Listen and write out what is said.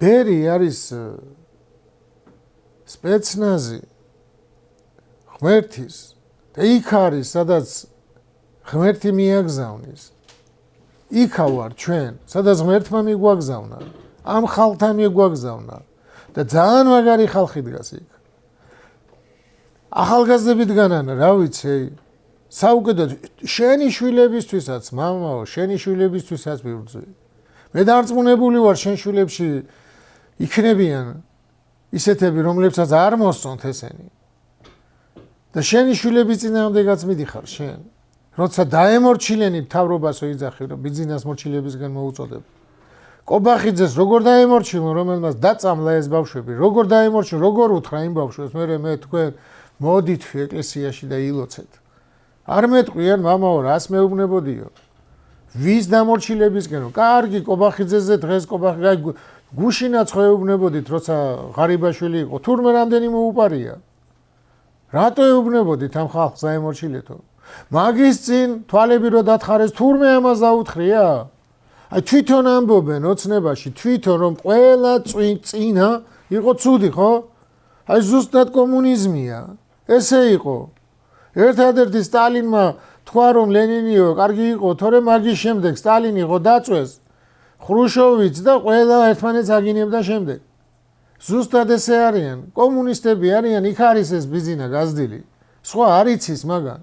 ბერი არის სპეცნაზი ღმერთის და იქ არის სადაც ღმერთი მიაგზავნის იქა ვარ ჩვენ სადაც ღმერთმა მიგვაგზავნა ამ ხალხთან მიგვაგზავნა და ძალიან მაგარი ხალხი დგას იქ ახალგაზრდები დგანან რა ვიცი საუკეთოდ შენი შვილებისთვისაც მამაო შენი შვილებისთვისაც ვიბრძვი მე დარწმუნებული ვარ შენ შვილებში იქნებიან ისეთები რომლებსაც არ მოსწონთ ესენი და შენი შვილების წინააღმდეგაც მიდიხარ შენ როცა დაემორჩილენი მთავრობასო იძახი რომ ბიძინას მორჩილებისგან მოუწოდებ კობახიძეს როგორ დაემორჩილო რომელმაც დაწამლა ეს ბავშვები როგორ დაემორჩილო როგორ უთხრა იმ ბავშვებს მე თქვენ მოდით ეკლესიაში და ილოცეთ არ მეტყვიან მამაო რას მეუბნებოდიო ვის დამორჩილებისგანო კარგი კობახიძეზე დღეს კობახი გუშინაც ხეუბნებოდით როცა ღარიბაშვილი იყო თურმე რამდენი მოუპარია რატო ეუბნებოდით ამ ხალხს დაემორჩილეთო მაგის წინ თვალები რო დათხარეს თურმე ამას დაუთხრია აი თვითონ ამბობენ ოცნებაში თვითონ რომ ყველა წინა იყო ცუდი ხო აი ზუსტად კომუნიზმია ესე იყო ერთადერთი სტალინმა თქვა რომ ლენინიო კარგი იყო თორემ მაგის შემდეგ სტალინი იყო დაწვეს ხრუშოვიც და ყველა ერთმანეთს აგინებდა შემდეგ ზუსტად ესე არიან კომუნისტები არიან იქ არის ეს ბიზინა გაზრდილი სხვა არ იცის მაგან